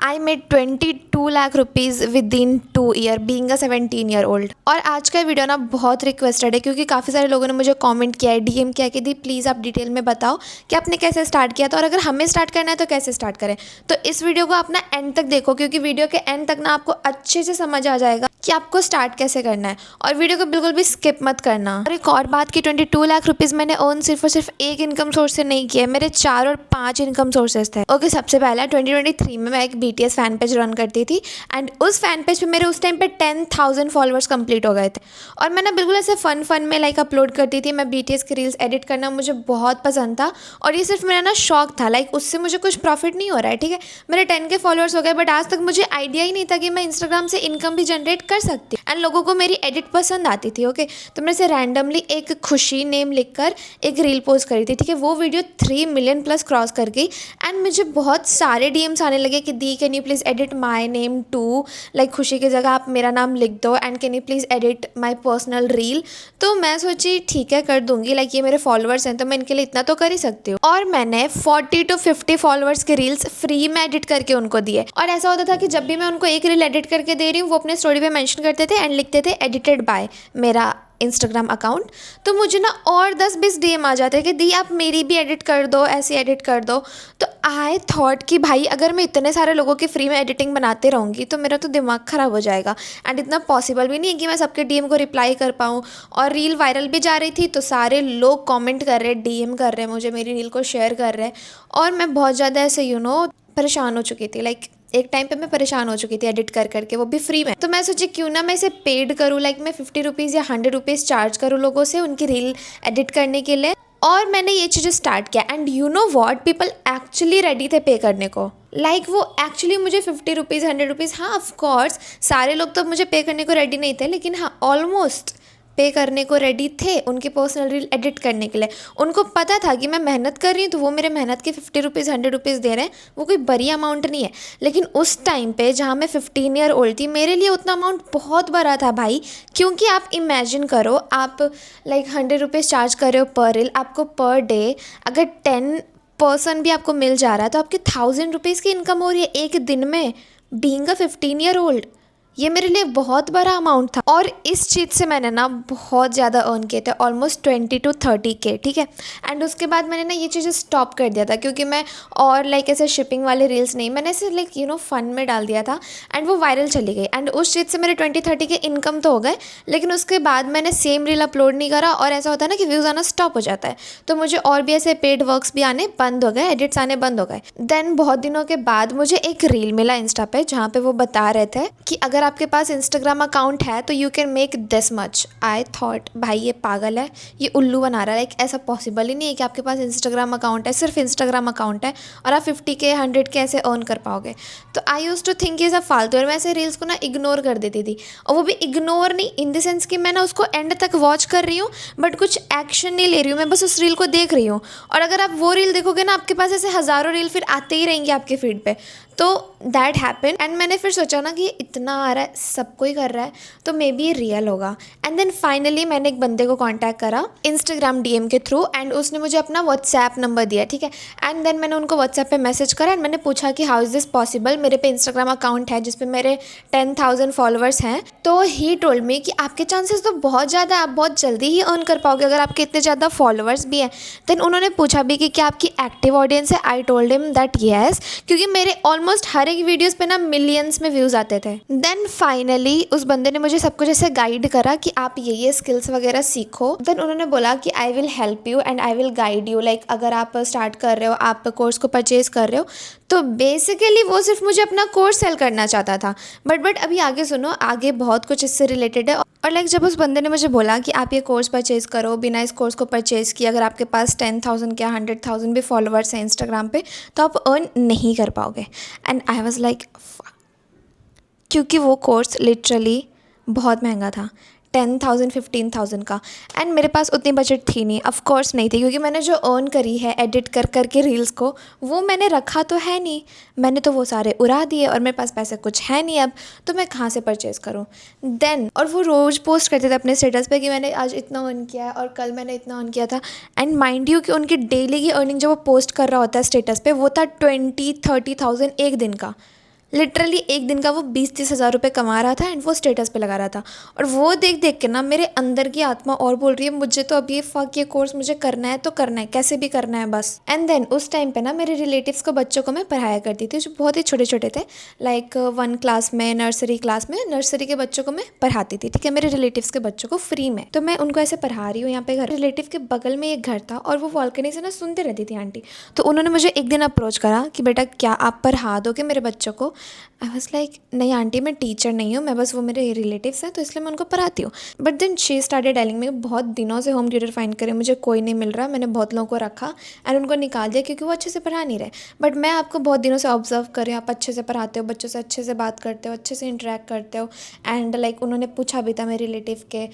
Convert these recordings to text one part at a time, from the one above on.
I made 22 lakh rupees with in 2 year being a 17 year old. और आज का video ना बहुत रिक्वेस्टेड है क्योंकि काफ़ी सारे लोगों ने मुझे कमेंट किया है, डीएम किया कि दी प्लीज़ आप डिटेल में बताओ कि आपने कैसे स्टार्ट किया था और अगर हमें स्टार्ट करना है तो कैसे स्टार्ट करें। तो इस वीडियो को आप ना एंड तक देखो क्योंकि वीडियो के एंड तक ना आपको अच्छे से समझ आ जाएगा कि आपको स्टार्ट कैसे करना है और वीडियो को बिल्कुल भी स्किप मत करना। और एक और बात कि 22 लाख रुपीज़ मैंने अर्न सिर्फ और सिर्फ एक इनकम सोर्स से नहीं किया, मेरे 4 और 5 इनकम सोर्सेज थे। ओके, सबसे पहला 2023 में मैं एक BTS फैन पेज रन करती थी एंड उस फैन पेज पे मेरे उस टाइम पे 10,000 फॉलोअर्स कंप्लीट हो गए थे और मैं ना बिल्कुल ऐसे फन में लाइक अपलोड करती थी। मैं BTS की रील्स एडिट करना मुझे बहुत पसंद था और ये सिर्फ मेरा ना शौक था, लाइक उससे मुझे कुछ प्रॉफिट नहीं हो रहा है, ठीक है। मेरे 10K फॉलोअर्स हो गए बट आज तक मुझे आइडिया ही नहीं था कि मैं इंस्टाग्राम से इनकम भी जनरेट कर सकती एंड लोगों को मेरी एडिट पसंद आती थी। ओके, तो मैं से रैंडमली एक खुशी नेम लिखकर एक रील पोस्ट करी थी, ठीक है। वो वीडियो 3 मिलियन प्लस क्रॉस कर गई एंड मुझे बहुत सारे DMs आने लगे कि दी can you please edit my name too, like Khushi की जगह आप मेरा नाम लिख दो and can you please edit my personal reel. तो मैं सोची ठीक है कर दूंगी, लाइक ये मेरे फॉलोअर्स हैं तो मैं इनके लिए इतना तो कर ही सकती हूँ। और मैंने 40 to 50 फॉलोअर्स के रील्स फ्री में एडिट करके उनको दिए और ऐसा होता था कि जब भी मैं उनको एक रील एडिट करके दे रही हूँ वो अपने स्टोरी पे मेंशन करते थे एंड लिखते थे एडिटेड बाय मेरा इंस्टाग्राम अकाउंट। तो मुझे ना और 10-20 DM आ जाते कि दी आप मेरी भी एडिट कर दो, ऐसी एडिट कर दो। तो आई थॉट कि भाई अगर मैं इतने सारे लोगों की फ्री में एडिटिंग बनाते रहूँगी तो मेरा तो दिमाग ख़राब हो जाएगा एंड इतना पॉसिबल भी नहीं है कि मैं सबके DM को रिप्लाई कर पाऊँ। और रील वायरल भी जा रही थी तो सारे लोग कॉमेंट कर रहे, DM कर रहे, मुझे मेरी रील को शेयर कर रहे और मैं बहुत ज़्यादा ऐसे परेशान हो चुकी थी। लाइक एक टाइम पे मैं परेशान हो चुकी थी एडिट कर करके, वो भी फ्री में। तो मैं सोची क्यों ना मैं इसे पेड करूँ, लाइक मैं 50 रुपीज़ या 100 रुपीज़ चार्ज करूँ लोगों से उनकी रील एडिट करने के लिए। और मैंने ये चीज़ें स्टार्ट किया and you know what, people actually ready थे पे करने को। लाइक वो एक्चुअली मुझे 50 रुपीज़ 100 रुपीज़, हाँ ऑफकोर्स सारे लोग तो मुझे पे करने को रेडी नहीं थे लेकिन हाँ ऑलमोस्ट पे करने को रेडी थे उनकी पर्सनल रील एडिट करने के लिए। उनको पता था कि मैं मेहनत कर रही हूँ तो वो मेरे मेहनत के 50 रुपीज़ 100 रुपीज़ दे रहे हैं, वो कोई बड़ी अमाउंट नहीं है। लेकिन उस टाइम पे जहाँ मैं 15 ईयर ओल्ड थी मेरे लिए उतना अमाउंट बहुत बड़ा था भाई। क्योंकि आप इमेजिन करो, आप लाइक 100 रुपीज़ चार्ज कर रहे हो पर रील, आपको पर डे अगर 10% भी आपको मिल जा रहा है तो आपकी 1000 रुपीज़ की इनकम हो रही है एक दिन में बीइंग अ 15 ईयर ओल्ड। ये मेरे लिए बहुत बड़ा अमाउंट था और इस चीज़ से मैंने ना बहुत ज़्यादा अर्न किए थे, ऑलमोस्ट 20 to 30K, ठीक है। एंड उसके बाद मैंने ना ये चीज़ें स्टॉप कर दिया था क्योंकि मैं और लाइक ऐसे शिपिंग वाले रील्स नहीं, मैंने ऐसे लाइक फन में डाल दिया था एंड वो वायरल चली गई एंड उस चीज़ से मेरे 20-30K इनकम तो हो गए लेकिन उसके बाद मैंने सेम रील अपलोड नहीं करा और ऐसा होता है ना कि व्यूज़ आना स्टॉप हो जाता है। तो मुझे और भी ऐसे पेड वर्क्स भी आने बंद हो गए, एडिट्स आने बंद हो गए। देन बहुत दिनों के बाद मुझे एक रील मिला इंस्टा पे जहाँ पे वो बता रहे थे कि अगर आपके पास इंस्टाग्राम अकाउंट है तो you can make this much. I thought भाई ये पागल है, ये उल्लू बना रहा है, लाइक ऐसा पॉसिबल ही नहीं है कि आपके पास इंस्टाग्राम अकाउंट है, सिर्फ इंस्टाग्राम अकाउंट है और आप 50K 100K ऐसे अर्न कर पाओगे। तो आई यूज्ड टू थिंक ये सब फालतू और मैं ऐसे रील्स को ना इग्नोर कर देती थी। और वो भी इग्नोर नहीं इन द सेंस कि मैं ना उसको एंड तक वॉच कर रही हूँ बट कुछ एक्शन नहीं ले रही हूँ, मैं बस उस रील को देख रही हूँ। और अगर आप वो रील देखोगे ना आपके पास ऐसे हज़ारों रील फिर आते ही रहेंगे आपके फीड पे। तो दैट हैपन एंड मैंने फिर सोचा ना कि इतना आ रहा है, सब कोई कर रहा है तो मे बी ये रियल होगा। एंड देन फाइनली मैंने एक बंदे को कांटेक्ट करा इंस्टाग्राम DM के थ्रू एंड उसने मुझे अपना व्हाट्सएप नंबर दिया, ठीक है। एंड देन मैंने उनको व्हाट्सएप पे मैसेज करा एंड मैंने पूछा कि हाउ इज़ दिस पॉसिबल, मेरे पे इंस्टाग्राम अकाउंट है जिसपे मेरे 10,000 फॉलोअर्स हैं। तो ही टोल्ड मी कि आपके चांसेस तो बहुत ज़्यादा, आप बहुत जल्दी ही अर्न कर पाओगे अगर आपके इतने ज़्यादा फॉलोअर्स भी हैं। देन उन्होंने पूछा भी कि क्या आपकी एक्टिव ऑडियंस है। I told him that yes, क्योंकि मेरे ऑलमोस्ट हर एक वीडियोस पे ना मिलियंस में व्यूज़ आते थे। देन फाइनली उस बंदे ने मुझे सब कुछ ऐसे गाइड करा कि आप ये स्किल्स वगैरह सीखो। देन उन्होंने बोला कि I will help you and I will guide you, like अगर आप स्टार्ट कर रहे हो, आप कोर्स को परचेज कर रहे हो। तो बेसिकली वो सिर्फ मुझे अपना कोर्स सेल करना चाहता था बट अभी आगे सुनो, आगे बहुत कुछ इससे रिलेटेड है। और लाइक जब उस बंदे ने मुझे बोला कि आप ये कोर्स परचेज़ करो, बिना इस कोर्स को परचेज़ किए अगर आपके पास 10,000 या 100,000 भी फॉलोअर्स हैं इंस्टाग्राम पे तो आप अर्न नहीं कर पाओगे। एंड आई वाज लाइक क्योंकि वो कोर्स लिटरली बहुत महंगा था, 10,000 15,000 का एंड मेरे पास उतनी बजट थी नहीं, ऑफ कोर्स नहीं थी, क्योंकि मैंने जो अर्न करी है एडिट कर करके रील्स को वो मैंने रखा तो है नहीं, मैंने तो वो सारे उड़ा दिए और मेरे पास पैसे कुछ है नहीं अब, तो मैं कहाँ से परचेज़ करूँ। देन और वो रोज़ पोस्ट करते थे अपने स्टेटस पे कि मैंने आज इतना अर्न किया है और कल मैंने इतना अर्न किया था। एंड माइंड यू कि उनकी डेली की अर्निंग जो वो पोस्ट कर रहा होता है स्टेटस पे वो था 20-30,000 एक दिन का। लिटरली एक दिन का वो 20-30 हज़ार रुपये कमा रहा था एंड वो स्टेटस पे लगा रहा था। और वो देख देख के ना मेरे अंदर की आत्मा और बोल रही है मुझे तो अब ये कोर्स मुझे करना है तो करना है, कैसे भी करना है बस। एंड देन उस टाइम पे ना मेरे रिलेटिव्स को बच्चों को मैं पढ़ाया करती थी जो बहुत ही छोटे छोटे थे, लाइक 1 क्लास में, नर्सरी क्लास में, नर्सरी के बच्चों को मैं पढ़ाती थी, ठीक है, मेरे रिलेटिव्स के बच्चों को फ्री में। तो मैं उनको ऐसे पढ़ा रही हूँ यहाँ पे घर, रिलेटिव के बगल में एक घर था और वो बालकनी से ना सुनते रहती थी आंटी। तो उन्होंने मुझे एक दिन अप्रोच करा कि बेटा क्या आप पढ़ा दोगे मेरे बच्चों को। आई वॉज लाइक नहीं आंटी मैं टीचर नहीं हूँ, मैं बस वो मेरे रिलेटिव्स हैं तो इसलिए मैं उनको पढ़ाती हूँ। But then she started telling me बहुत दिनों से होम ट्यूटर फाइंड करे, मुझे कोई नहीं मिल रहा, मैंने बहुत लोगों को रखा एंड उनको निकाल दिया क्योंकि वो अच्छे से पढ़ा नहीं रहे। बट मैं आपको बहुत दिनों से ऑब्जर्व कर रही हूँ, आप अच्छे से पढ़ाते हो, बच्चों से अच्छे से बात करते हो, अच्छे से इंटरेक्ट करते हो। एंड लाइक उन्होंने पूछा भी था मेरे रिलेटिव के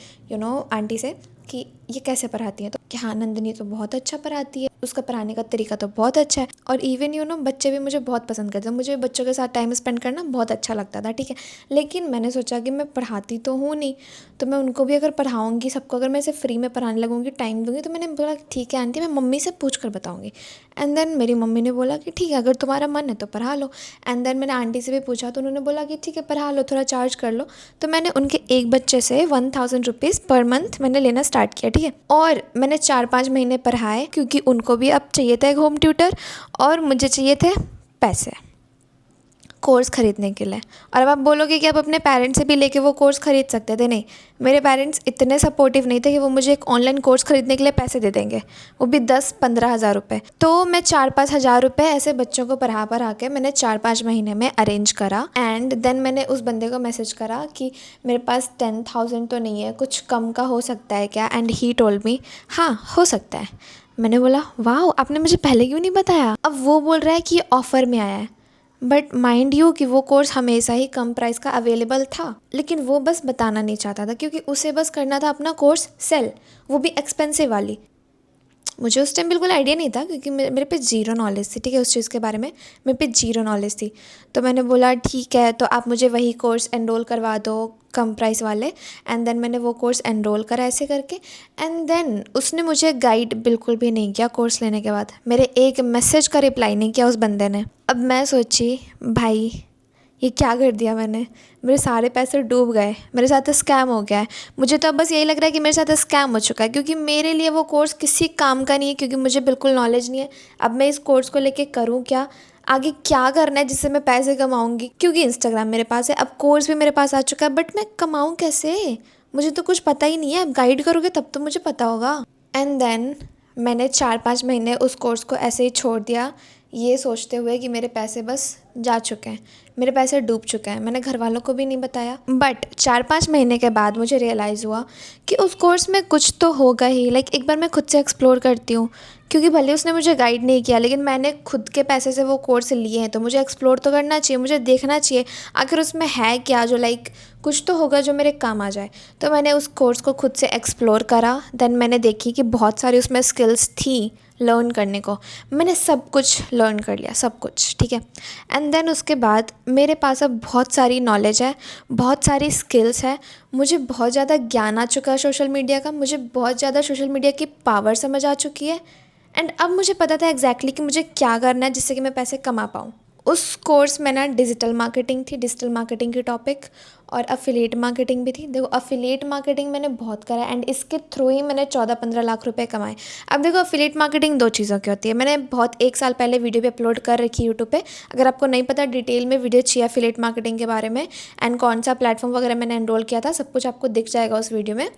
आंटी से कि ये कैसे पढ़ाती हैं, तो कि हाँ नंदिनी तो बहुत अच्छा पढ़ाती है, उसका पढ़ाने का तरीका तो बहुत अच्छा है। और इवन बच्चे भी मुझे बहुत पसंद करते हैं, मुझे बच्चों के साथ टाइम स्पेंड करना बहुत अच्छा लगता था, ठीक है। लेकिन मैंने सोचा कि मैं पढ़ाती तो हूँ नहीं, तो मैं उनको भी अगर पढ़ाऊँगी, सबको अगर मैं इसे फ्री में पढ़ाने लगूँगी, टाइम दूँगी, तो मैंने बोला ठीक है आंटी मैं मम्मी से पूछ कर बताऊँगी। एंड देन मेरी मम्मी ने बोला कि ठीक है अगर तुम्हारा मन है तो पढ़ा लो। एंड देन मैंने आंटी से भी पूछा तो उन्होंने बोला कि ठीक है पढ़ा लो, थोड़ा चार्ज कर लो। तो मैंने उनके एक बच्चे से 1000 रुपीज़ पर मंथ मैंने लेना स्टार्ट किया, ठीक है। और मैंने 4-5 महीने पढ़ाए क्योंकि उनको भी अब चाहिए था एक होम ट्यूटर और मुझे चाहिए थे पैसे कोर्स ख़रीदने के लिए। और अब आप बोलोगे कि आप अपने पेरेंट्स से भी लेके वो कोर्स ख़रीद सकते थे, नहीं, मेरे पेरेंट्स इतने सपोर्टिव नहीं थे कि वो मुझे एक ऑनलाइन कोर्स ख़रीदने के लिए पैसे दे देंगे, वो भी 10-15 हज़ार रुपये। तो मैं 4-5 हज़ार रुपये ऐसे बच्चों को पढ़ा के मैंने 4-5 महीने में अरेंज करा। एंड देन मैंने उस बंदे को मैसेज करा कि मेरे पास 10,000 तो नहीं है, कुछ कम का हो सकता है क्या। एंड ही टोल्ड मी हाँ हो सकता है। मैंने बोला वाह आपने मुझे पहले क्यों नहीं बताया। अब वो बोल रहा है कि ये ऑफ़र में आया है, बट माइंड यू कि वो कोर्स हमेशा ही कम प्राइस का अवेलेबल था, लेकिन वो बस बताना नहीं चाहता था क्योंकि उसे बस करना था अपना कोर्स सेल, वो भी एक्सपेंसिव वाली। मुझे उस टाइम बिल्कुल आइडिया नहीं था क्योंकि मेरे पे ज़ीरो नॉलेज थी, ठीक है, उस चीज़ के बारे में मेरे पे ज़ीरो नॉलेज थी। तो मैंने बोला ठीक है तो आप मुझे वही कोर्स एनरोल करवा दो कम प्राइस वाले। एंड देन मैंने वो कोर्स एनरोल करा ऐसे करके। एंड देन उसने मुझे गाइड बिल्कुल भी नहीं किया कोर्स लेने के बाद, मेरे एक मैसेज का रिप्लाई नहीं किया उस बंदे ने। अब मैं सोची भाई ये क्या कर दिया मैंने, मेरे सारे पैसे डूब गए, मेरे साथ स्कैम हो गया है। मुझे तो अब बस यही लग रहा है कि मेरे साथ स्कैम हो चुका है क्योंकि मेरे लिए वो कोर्स किसी काम का नहीं है क्योंकि मुझे बिल्कुल नॉलेज नहीं है। अब मैं इस कोर्स को लेके करूँ क्या, आगे क्या करना है जिससे मैं पैसे कमाऊँगी, क्योंकि इंस्टाग्राम मेरे पास है, अब कोर्स भी मेरे पास आ चुका है, बट मैं कमाऊँ कैसे, मुझे तो कुछ पता ही नहीं है। अब गाइड करोगे तब तो मुझे पता होगा। एंड देन मैंने 4-5 महीने उस कोर्स को ऐसे ही छोड़ दिया, ये सोचते हुए कि मेरे पैसे बस जा चुके हैं, मेरे पैसे डूब चुके हैं। मैंने घर वालों को भी नहीं बताया। बट 4-5 महीने के बाद मुझे रियलाइज़ हुआ कि उस कोर्स में कुछ तो होगा ही। लाइक एक बार मैं खुद से एक्सप्लोर करती हूँ क्योंकि भले उसने मुझे गाइड नहीं किया लेकिन मैंने खुद के पैसे से वो कोर्स लिए हैं तो मुझे एक्सप्लोर तो करना चाहिए, मुझे देखना चाहिए आखिर उसमें है क्या जो लाइक कुछ तो होगा जो मेरे काम आ जाए। तो मैंने उस कोर्स को खुद से एक्सप्लोर करा। देन मैंने देखी कि बहुत सारी उसमें स्किल्स थी लर्न करने को, मैंने सब कुछ लर्न कर लिया, सब कुछ, ठीक है। एंड देन उसके बाद मेरे पास अब बहुत सारी नॉलेज है, बहुत सारी स्किल्स है, मुझे बहुत ज़्यादा ज्ञान आ चुका है सोशल मीडिया का, मुझे बहुत ज़्यादा सोशल मीडिया की पावर समझ आ चुकी है। एंड अब मुझे पता था एग्जैक्टली कि मुझे क्या करना है जिससे कि मैं पैसे कमा पाऊँ। उस कोर्स में ना डिजिटल मार्केटिंग थी, डिजिटल मार्केटिंग की टॉपिक, और अफिलिएट मार्केटिंग भी थी। देखो अफिलिएट मार्केटिंग मैंने बहुत करा एंड इसके थ्रू ही मैंने 14-15 लाख रुपए कमाए। अब देखो अफिलिएट मार्केटिंग 2 चीज़ों की होती है, मैंने बहुत 1 साल पहले वीडियो भी अपलोड कर रखी है यूट्यूब पे, अगर आपको नहीं पता डिटेल में वीडियो चाहिए अफिलिएट मार्केटिंग के बारे में एंड कौन सा प्लेटफॉर्म वगैरह मैंने एनरोल किया था, सब कुछ आपको दिख जाएगा उस वीडियो में।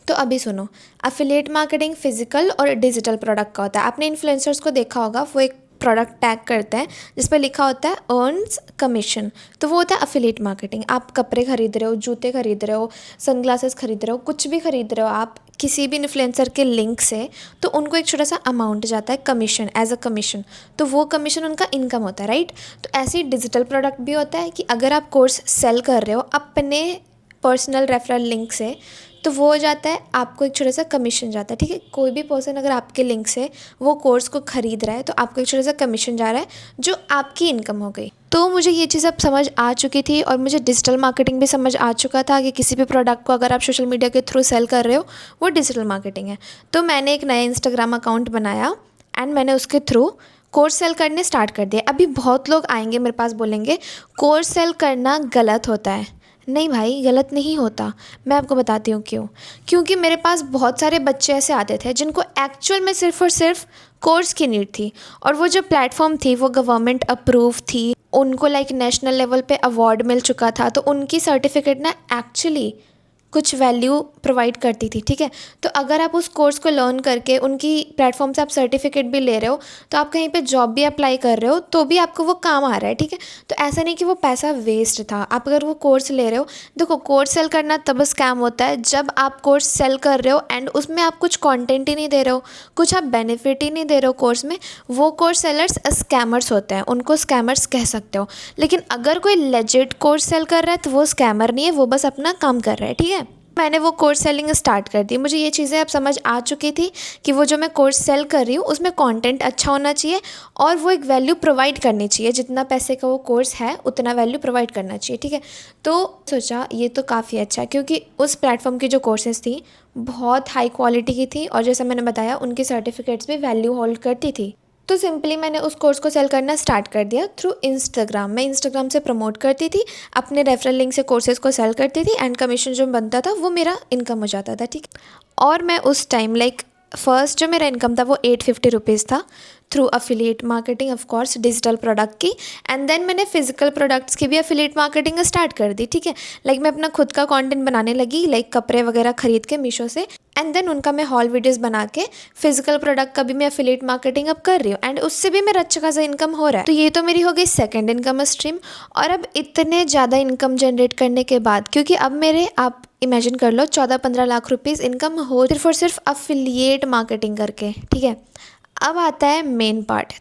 तो अभी सुनो, अफिलिएट मार्केटिंग फिजिकल और डिजिटल प्रोडक्ट का होता है। आपने इन्फ्लुएंसर्स को देखा होगा, वो एक प्रोडक्ट टैग करते हैं जिस पर लिखा होता है अर्न्स कमीशन, तो वो होता है अफिलिएट मार्केटिंग। आप कपड़े खरीद रहे हो, जूते खरीद रहे हो, सनग्लासेस खरीद रहे हो, कुछ भी खरीद रहे हो आप किसी भी इन्फ्लुएंसर के लिंक से, तो उनको एक छोटा सा अमाउंट जाता है कमीशन, एज अ कमीशन, तो वो कमीशन उनका इनकम होता है, राइट। तो ऐसे ही डिजिटल प्रोडक्ट भी होता है कि अगर आप कोर्स सेल कर रहे हो अपने पर्सनल रेफरल लिंक से, तो वो हो जाता है आपको एक छोटा सा कमीशन जाता है, ठीक है। कोई भी पर्सन अगर आपके लिंक से वो कोर्स को ख़रीद रहा है तो आपको एक छोटा सा कमीशन जा रहा है जो आपकी इनकम हो गई। तो मुझे ये चीज़ अब समझ आ चुकी थी और मुझे डिजिटल मार्केटिंग भी समझ आ चुका था कि किसी भी प्रोडक्ट को अगर आप सोशल मीडिया के थ्रू सेल कर रहे हो वो डिजिटल मार्केटिंग है। तो मैंने एक नया इंस्टाग्राम अकाउंट बनाया एंड मैंने उसके थ्रू कोर्स सेल करने स्टार्ट कर दिया। अभी बहुत लोग आएंगे मेरे पास, बोलेंगे कोर्स सेल करना गलत होता है। नहीं भाई, गलत नहीं होता। मैं आपको बताती हूँ क्यों। क्योंकि मेरे पास बहुत सारे बच्चे ऐसे आते थे जिनको एक्चुअल में सिर्फ़ और सिर्फ कोर्स की नीड थी, और वो जो प्लेटफॉर्म थी वो गवर्नमेंट अप्रूव थी, उनको लाइक नेशनल लेवल पे अवार्ड मिल चुका था, तो उनकी सर्टिफिकेट ना एक्चुअली कुछ वैल्यू प्रोवाइड करती थी। ठीक है, तो अगर आप उस कोर्स को लर्न करके उनकी प्लेटफॉर्म से आप सर्टिफिकेट भी ले रहे हो, तो आप कहीं पे जॉब भी अप्लाई कर रहे हो, तो भी आपको वो काम आ रहा है। ठीक है, तो ऐसा नहीं कि वो पैसा वेस्ट था। आप अगर वो कोर्स ले रहे हो, देखो कोर्स सेल करना तब स्कैम होता है जब आप कोर्स सेल कर रहे हो एंड उसमें आप कुछ कंटेंट ही नहीं दे रहे हो, कुछ आप बेनिफिट ही नहीं दे रहे हो कोर्स में। वो कोर्स सेलर्स स्कैमर्स होते हैं, उनको स्कैमर्स कह सकते हो। लेकिन अगर कोई लेजिट कोर्स सेल कर रहा है तो वो स्कैमर नहीं है, वो बस अपना काम कर रहा है। ठीक है, मैंने वो कोर्स सेलिंग स्टार्ट कर दी। मुझे ये चीज़ें अब समझ आ चुकी थी कि वो जो मैं कोर्स सेल कर रही हूँ उसमें कंटेंट अच्छा होना चाहिए और वो एक वैल्यू प्रोवाइड करनी चाहिए। जितना पैसे का वो कोर्स है उतना वैल्यू प्रोवाइड करना चाहिए। ठीक है, तो सोचा ये तो काफ़ी अच्छा है, क्योंकि उस प्लेटफॉर्म की जो कोर्सेज़ थी बहुत हाई क्वालिटी की थी, और जैसा मैंने बताया उनकी सर्टिफिकेट्स भी वैल्यू होल्ड करती थी। तो सिंपली मैंने उस कोर्स को सेल करना स्टार्ट कर दिया थ्रू इंस्टाग्राम। मैं इंस्टाग्राम से प्रमोट करती थी, अपने रेफरल लिंक से कोर्सेज को सेल करती थी, एंड कमीशन जो बनता था वो मेरा इनकम हो जाता था। ठीक, और मैं उस टाइम लाइक फर्स्ट जो मेरा इनकम था वो 850 रुपीज़ था through affiliate marketing, of course digital product की। एंड देन मैंने फिजिकल प्रोडक्ट्स की भी अफिलिएट मार्केटिंग स्टार्ट कर दी। ठीक है, लाइक मैं अपना खुद का कंटेंट बनाने लगी, लाइक कपड़े वगैरह खरीद के मीशो से, एंड देन उनका मैं हॉल वीडियोस बना के फिजिकल प्रोडक्ट का भी मैं अफिलिएट मार्केटिंग अब कर रही हूँ, एंड उससे भी मेरा अच्छा खासा इनकम हो रहा है। तो ये तो मेरी हो गई सेकंड इनकम स्ट्रीम। और अब इतने ज़्यादा इनकम जनरेट करने के बाद, क्योंकि अब मेरे, आप इमेजिन कर लो, 14-15 लाख रुपीज़ इनकम हो सिर्फ और सिर्फ अफिलिएट मार्केटिंग करके। ठीक है, अब आता है मेन पार्ट,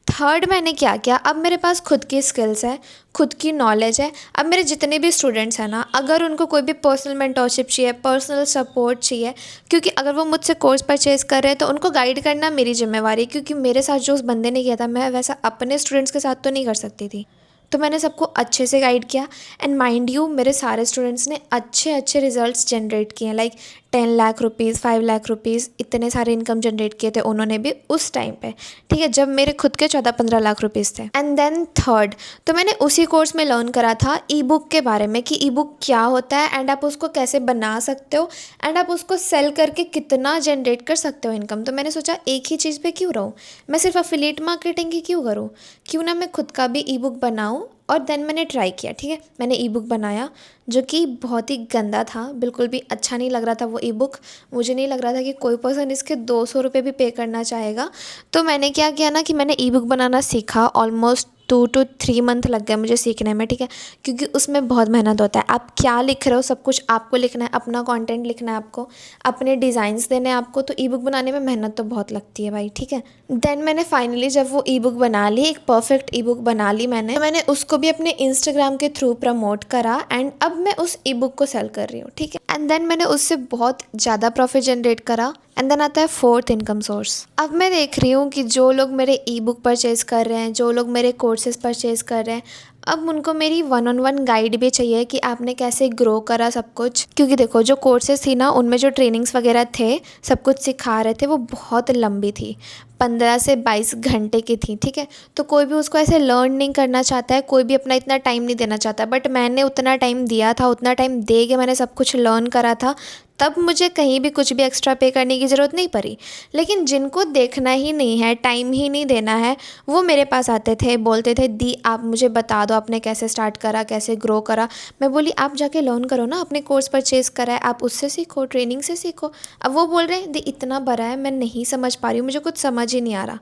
थर्ड मैंने क्या किया। अब मेरे पास खुद की स्किल्स है, खुद की नॉलेज है। अब मेरे जितने भी स्टूडेंट्स हैं ना, अगर उनको कोई भी पर्सनल मेंटरशिप चाहिए, पर्सनल सपोर्ट चाहिए, क्योंकि अगर वो मुझसे कोर्स परचेज कर रहे हैं तो उनको गाइड करना मेरी जिम्मेवारी है, क्योंकि मेरे साथ जो उस बंदे ने किया था मैं वैसा अपने स्टूडेंट्स के साथ तो नहीं कर सकती थी। तो मैंने सबको अच्छे से गाइड किया, एंड माइंड यू मेरे सारे स्टूडेंट्स ने अच्छे अच्छे रिजल्ट्स जनरेट किए हैं, like 10 lakh rupees, 5 lakh rupees, इतने सारे इनकम जनरेट किए थे उन्होंने भी उस टाइम पे। ठीक है, जब मेरे खुद के 14-15 लाख रुपीज़ थे। एंड देन थर्ड, तो मैंने उसी कोर्स में लर्न करा था ई बुक के बारे में, कि ई बुक क्या होता है एंड आप उसको कैसे बना सकते हो, एंड आप उसको सेल करके कितना जनरेट कर सकते हो इनकम। तो मैंने सोचा एक ही चीज़ पे क्यों रहूँ, मैं सिर्फ अफिलिएट मार्केटिंग ही क्यों करूँ, क्यों ना मैं खुद का भी ई बुक बनाऊँ। और देन मैंने ट्राई किया। ठीक है, मैंने ई बुक बनाया जो कि बहुत ही गंदा था, बिल्कुल भी अच्छा नहीं लग रहा था वो ई बुक। मुझे नहीं लग रहा था कि कोई पर्सन इसके 200 रुपये भी पे करना चाहेगा। तो मैंने क्या किया ना कि मैंने ई बुक बनाना सीखा। ऑलमोस्ट 2 to 3 मंथ लग गए मुझे सीखने में। ठीक है, क्योंकि उसमें बहुत मेहनत होता है। आप क्या लिख रहे हो सब कुछ आपको लिखना है, अपना कंटेंट लिखना है आपको, अपने डिज़ाइंस देने हैं आपको, तो ई बुक बनाने में मेहनत तो बहुत लगती है भाई। ठीक है, देन मैंने फाइनली जब वो ई बुक बना ली, एक परफेक्ट ई बुक बना ली मैंने उसको भी अपने इंस्टाग्राम के थ्रू प्रमोट करा, एंड अब मैं उस ई बुक को सेल कर रही हूँ। ठीक है, एंड देन मैंने उससे बहुत ज़्यादा प्रॉफिट जनरेट करा। एंड देन आता है फोर्थ इनकम सोर्स। अब मैं देख रही हूँ कि जो लोग मेरे ई बुक परचेज़ कर रहे हैं, जो लोग मेरे कोर्सेज़ परचेज़ कर रहे हैं, अब उनको मेरी 1-on-1 गाइड भी चाहिए कि आपने कैसे ग्रो करा सब कुछ। क्योंकि देखो जो कोर्सेज़ थी ना, उनमें जो ट्रेनिंग्स वगैरह थे, सब कुछ सिखा रहे थे, वो बहुत लंबी थी, 15 से 22 घंटे की थी। ठीक है, तो कोई भी उसको ऐसे लर्न नहीं करना चाहता है, कोई भी अपना इतना टाइम नहीं देना चाहता, बट मैंने उतना टाइम दिया था, उतना टाइम दे के मैंने सब कुछ लर्न करा था, तब मुझे कहीं भी कुछ भी एक्स्ट्रा पे करने की ज़रूरत नहीं पड़ी। लेकिन जिनको देखना ही नहीं है, टाइम ही नहीं देना है, वो मेरे पास आते थे, बोलते थे दी आप मुझे बता दो आपने कैसे स्टार्ट करा, कैसे ग्रो करा। मैं बोली आप जाके लर्न करो ना, अपने कोर्स परचेज़ करा है, आप उससे सीखो, ट्रेनिंग से सीखो। अब वो बोल रहे हैं दी इतना बड़ा है, मैं नहीं समझ पा रही हूँ, मुझे कुछ समझ ही नहीं आ रहा।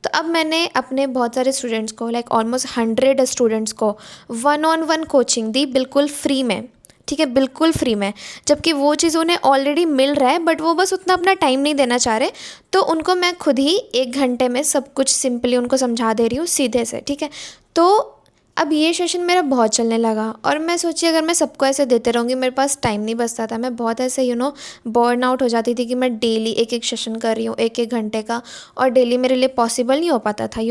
तो अब मैंने अपने बहुत सारे स्टूडेंट्स को, लाइक ऑलमोस्ट 100 स्टूडेंट्स को 1-on-1 कोचिंग दी, बिल्कुल फ्री में। ठीक है, बिल्कुल फ्री में, जबकि वो चीज़ उन्हें ऑलरेडी मिल रहा है, बट वो बस उतना अपना टाइम नहीं देना चाह रहे। तो उनको मैं खुद ही 1 घंटे में सब कुछ सिंपली उनको समझा दे रही हूँ सीधे से। ठीक है, तो अब ये सेशन मेरा बहुत चलने लगा, और मैं सोची अगर मैं सबको ऐसे देते रहूँगी, मेरे पास टाइम नहीं बचता था। मैं बहुत ऐसे बर्न आउट हो जाती थी कि मैं डेली एक एक सेशन कर रही हूँ 1-1 घंटे का, और डेली मेरे लिए पॉसिबल नहीं हो पाता था।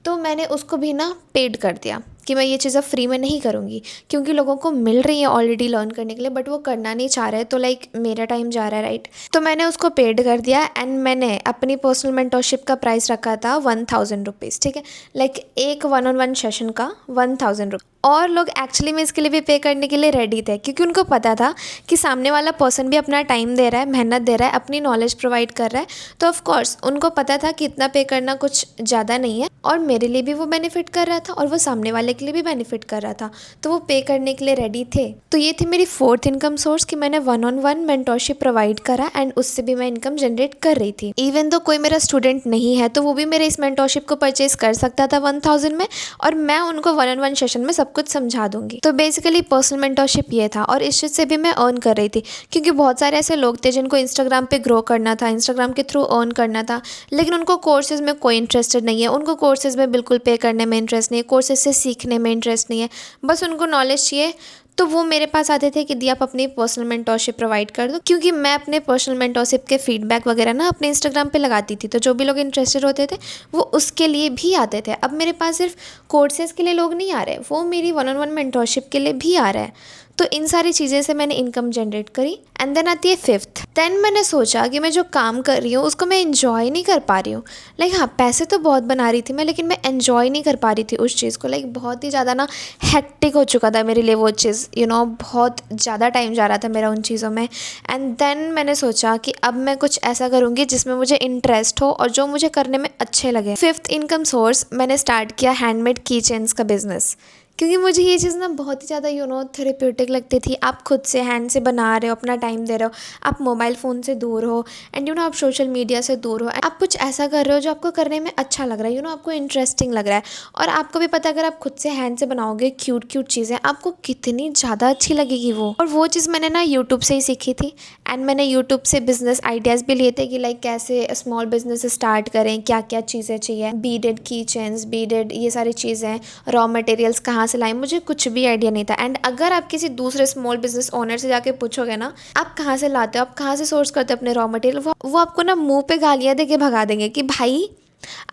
तो मैंने उसको भी ना पेड कर दिया कि मैं ये चीज़ें फ्री में नहीं करूँगी, क्योंकि लोगों को मिल रही है ऑलरेडी लर्न करने के लिए, बट वो करना नहीं चाह रहे, तो लाइक मेरा टाइम जा रहा है, राइट। तो मैंने उसको पेड कर दिया एंड मैंने अपनी पर्सनल मेंटोरशिप का प्राइस रखा था 1000 रुपीज़, ठीक है। लाइक एक 1-on-1 सेशन का 1000 रुपीज़। और लोग एक्चुअली में इसके लिए भी पे करने के लिए रेडी थे, क्योंकि उनको पता था कि सामने वाला पर्सन भी अपना टाइम दे रहा है, मेहनत दे रहा है, अपनी नॉलेज प्रोवाइड कर रहा है। तो ऑफ कोर्स उनको पता था कि इतना पे करना कुछ ज़्यादा नहीं है, और मेरे लिए भी वो बेनिफिट कर रहा था और वो सामने वाले के लिए भी बेनिफिट कर रहा था, तो वो पे करने के लिए रेडी थे। तो ये थी मेरी 4th इनकम सोर्स कि मैंने 1-on-1 मेंटोरशिप प्रोवाइड करा एंड उससे भी मैं इनकम जनरेट कर रही थी। इवन तो कोई मेरा स्टूडेंट नहीं है तो वो भी मेरे इस मेंटोरशिप को परचेज कर सकता था 1000 में, और मैं उनको 1-on-1 सेशन में सब कुछ समझा दूंगी। तो बेसिकली पर्सनल मेंटोरशिप ये था, और इस चीज़ से भी मैं अर्न कर रही थी, क्योंकि बहुत सारे ऐसे लोग थे जिनको इंस्टाग्राम पे ग्रो करना था, इंस्टाग्राम के थ्रू अर्न करना था, लेकिन उनको कोर्सेज में कोई इंटरेस्टेड नहीं है, उनको कोर्सेज में बिल्कुल पे करने में इंटरेस्ट नहीं है, कोर्सेज से सीखने में इंटरेस्ट नहीं है, बस उनको नॉलेज चाहिए। तो वो मेरे पास आते थे कि दी आप अपनी पर्सनल मेंटोरशिप प्रोवाइड कर दो, क्योंकि मैं अपने पर्सनल मेंटोरशिप के फीडबैक वगैरह ना अपने इंस्टाग्राम पे लगाती थी, तो जो भी लोग इंटरेस्टेड होते थे वो उसके लिए भी आते थे। अब मेरे पास सिर्फ कोर्सेज के लिए लोग नहीं आ रहे, वो मेरी 1-on-1 मेंटोरशिप के लिए भी आ रहा है। तो इन सारी चीज़ें से मैंने इनकम जनरेट करी। एंड देन आती है 5th। देन मैंने सोचा कि मैं जो काम कर रही हूँ उसको मैं इन्जॉय नहीं कर पा रही हूँ। लाइक हाँ, पैसे तो बहुत बना रही थी मैं, लेकिन मैं इन्जॉय नहीं कर पा रही थी उस चीज़ को। लाइक बहुत ही ज़्यादा ना हेक्टिक हो चुका था मेरे लिए वो चीज़, बहुत ज़्यादा टाइम जा रहा था मेरा उन चीज़ों में। एंड देन मैंने सोचा कि अब मैं कुछ ऐसा करूँगी जिसमें मुझे इंटरेस्ट हो और जो मुझे करने में अच्छे लगे। 5th इनकम सोर्स मैंने स्टार्ट किया हैंडमेड की चेन्स का बिज़नेस, क्योंकि मुझे ये चीज़ ना बहुत ही ज़्यादा थेरेप्यूटिक लगती थी। आप खुद से हैंड से बना रहे हो, अपना टाइम दे रहे हो, आप मोबाइल फ़ोन से दूर हो, एंड आप सोशल मीडिया से दूर हो, आप कुछ ऐसा कर रहे हो जो आपको करने में अच्छा लग रहा है, आपको इंटरेस्टिंग लग रहा है। और आपको भी पता है अगर आप खुद से हैंड से बनाओगे क्यूट क्यूट चीज़ें, आपको कितनी ज़्यादा अच्छी लगेगी वो। और वो चीज़ मैंने ना यूट्यूब से ही सीखी थी। एंड मैंने यूट्यूब से बिज़नेस आइडियाज़ भी लिए थे कि लाइक कैसे स्मॉल बिजनेस स्टार्ट करें, क्या क्या चीज़ें चाहिए, बीडेड की चेन्स, बीडेड ये सारी चीज़ें, रॉ मटेरियल्स कहाँ से लाएं, मुझे कुछ भी आइडिया नहीं था। एंड अगर आप किसी दूसरे स्मॉल बिजनेस ओनर से जाके पूछोगे ना आप कहाँ से लाते हो, आप कहाँ से सोर्स करते हो अपने रॉ मटेरियल, वो आपको ना मुंह पे गालियाँ दे के भगा देंगे कि भाई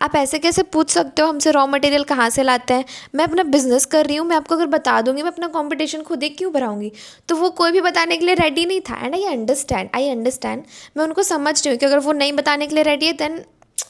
आप ऐसे कैसे पूछ सकते हो हमसे रॉ मटेरियल कहाँ से लाते हैं, मैं अपना बिजनेस कर रही हूँ, मैं आपको अगर बता दूंगी मैं अपना कंपटीशन खुद ही क्यों बढ़ाऊंगी। तो वो कोई भी बताने के लिए रेडी नहीं था। एंड आई अंडरस्टैंड, मैं उनको समझ रही हूँ कि अगर वो नहीं बताने के लिए रेडी है then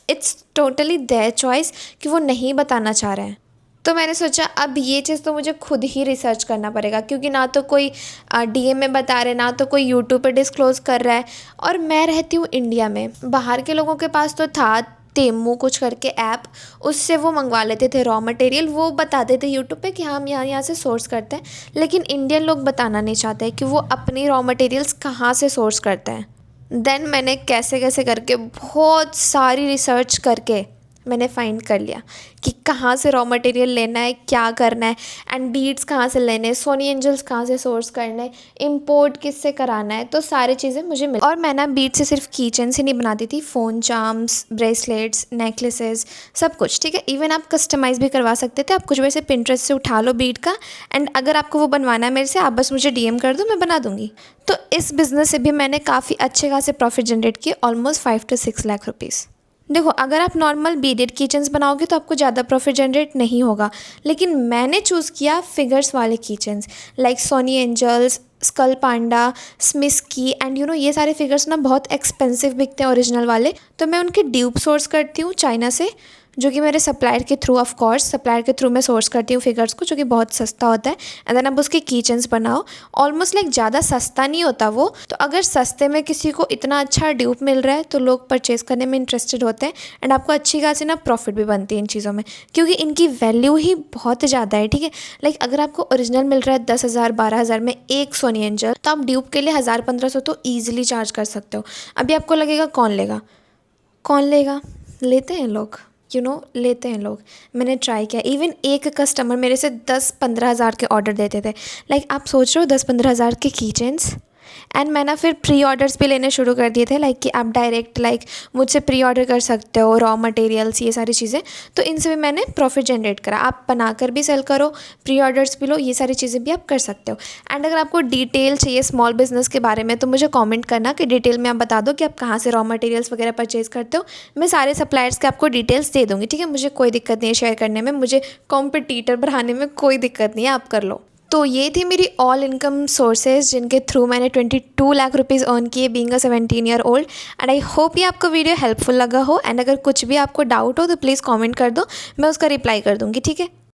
it's totally their choice कि वो नहीं बताना चाह रहे हैं। तो मैंने सोचा अब ये चीज़ तो मुझे खुद ही रिसर्च करना पड़ेगा, क्योंकि ना तो कोई डीएम में बता रहे, ना तो कोई यूट्यूब पे डिस्क्लोज़ कर रहा है। और मैं रहती हूँ इंडिया में, बाहर के लोगों के पास तो था तेमू कुछ करके ऐप, उससे वो मंगवा लेते थे रॉ मटेरियल, वो बताते थे यूट्यूब पे कि हम यहाँ से सोर्स करते हैं। लेकिन इंडियन लोग बताना नहीं चाहते कि वो अपनी रॉ मटेरियल्स कहाँ से सोर्स करते हैं। देन मैंने कैसे कैसे करके बहुत सारी रिसर्च करके मैंने फाइंड कर लिया कि कहाँ से रॉ मटेरियल लेना है, क्या करना है, एंड बीड्स कहाँ से लेने हैं, सोनी एंजल्स कहाँ से सोर्स करना है, इंपोर्ट किससे कराना है। तो सारी चीज़ें मुझे मिल। और मैं ना बीड से सिर्फ की चेन से नहीं बनाती थी, फ़ोन चार्म्स, ब्रेसलेट्स, नेकलेसेस, सब कुछ, ठीक है। इवन आप कस्टमाइज़ भी करवा सकते थे। आप कुछ वैसे पिंटरेस्ट से उठा लो बीड का, एंड अगर आपको वो बनवाना है मेरे से, आप बस मुझे डीएम कर दो, मैं बना दूँगी। तो इस बिज़नेस से भी मैंने काफ़ी अच्छे खासे प्रॉफिट जनरेट किए, ऑलमोस्ट 5 to 6 लाख रुपीज़। देखो, अगर आप नॉर्मल बीडेड किचन्स बनाओगे तो आपको ज़्यादा प्रॉफिट जनरेट नहीं होगा, लेकिन मैंने चूज़ किया फिगर्स वाले kitchens like Sonny Angels, Skull Panda, स्मिस की, एंड ये सारे फिगर्स ना बहुत एक्सपेंसिव बिकते हैं ओरिजिनल वाले। तो मैं उनके ड्यूब सोर्स करती हूँ चाइना से, जो कि मेरे सप्लायर के थ्रू, ऑफ कोर्स सप्लायर के थ्रू मैं सोर्स करती हूँ फिगर्स को, जो कि बहुत सस्ता होता है। एंड देन आप उसके किचन्स बनाओ, ऑलमोस्ट लाइक ज़्यादा सस्ता नहीं होता वो। तो अगर सस्ते में किसी को इतना अच्छा ड्यूप मिल रहा है तो लोग परचेज़ करने में इंटरेस्टेड होते हैं, एंड आपको अच्छी खासी ना प्रॉफिट भी बनती है इन चीज़ों में, क्योंकि इनकी वैल्यू ही बहुत ज़्यादा है, ठीक है। लाइक अगर आपको ओरिजिनल मिल रहा है 10,000 12,000 में एक सोनी एंजल, तो आप ड्यूप के लिए 1,000-1,500 तो ईजिली चार्ज कर सकते हो। अभी आपको लगेगा कौन लेगा, कौन लेगा, लेते हैं लोग, लेते हैं लोग। मैंने ट्राई किया, इवन एक कस्टमर मेरे से 10-15 हज़ार के ऑर्डर देते थे। लाइक आप सोच रहे हो 10-15 हज़ार के कीचेन्स, एंड मैं ना फिर प्री ऑर्डर्स भी लेने शुरू कर दिए थे, लाइक कि आप डायरेक्ट मुझसे प्री ऑर्डर कर सकते हो, रॉ मटेरियल्स ये सारी चीज़ें। तो इनसे भी मैंने प्रॉफिट जनरेट करा। आप बनाकर भी सेल करो, प्री ऑर्डर्स भी लो, ये सारी चीज़ें भी आप कर सकते हो। एंड अगर आपको डिटेल चाहिए स्मॉल बिजनेस के बारे में तो मुझे कॉमेंट करना कि डिटेल में आप बता दो कि आप कहाँ से रॉ मटेरियल्स वगैरह परचेज़ करते हो। मैं सारे सप्लायर्स के आपको डिटेल्स दे दूँगी, ठीक है। मुझे कोई दिक्कत नहीं है शेयर करने में, मुझे कॉम्पिटिटर बढ़ाने में कोई दिक्कत नहीं है, आप कर लो। तो ये थी मेरी ऑल इनकम सोर्सेज जिनके थ्रू मैंने 22 लाख रुपीज़ अर्न किए being a 17 year old. And I hope ये आपको वीडियो हेल्पफुल लगा हो। एंड अगर कुछ भी आपको डाउट हो तो प्लीज़ कमेंट कर दो, मैं उसका रिप्लाई कर दूँगी, ठीक है।